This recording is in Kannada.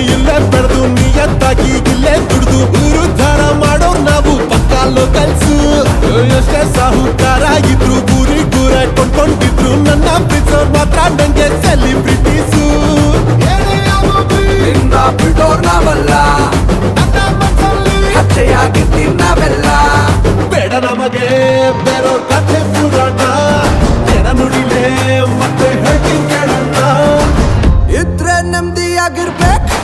ಇಲ್ಲೇ ಬೆಳೆದು ನಿಯತ್ತಾಗಿ ಇಲ್ಲೇ ದುಡ್ದು ಉರುದ್ಧಾರ ಮಾಡೋರ್ ನಾವು ಪಕ್ಕಾ ಲೋಕಲ್ಸು ಎಷ್ಟೇ ಸಾಹುಕಾರ ಇದ್ರು ಗೂರ ಕೊಂಡ್ಕೊಂಡಿದ್ರು ನನ್ನ ಪ್ರಿಸೋರ್ ಮಾತ್ರ ನಂಗೆ ಸೆಲಿಬ್ರಿಟೀಸು ಬಿಡೋರ್ ನಾವಲ್ಲ ಹತ್ಯೆಯಾಗಿದ್ದೀವಿ ನಾವೆಲ್ಲ ಬೇಡ ನಮಗೆ ಬೇರೋರ್ ಕಥೆ ಪುರಾಣ ಜನ ನುಡಿಲೇ ಮತ್ತೆ ಹೇಳ್ತೀನಿ ಕೇಳೋಣ ಇದ್ರೆ ನೆಮ್ಮದಿಯಾಗಿರ್ಬೇಕು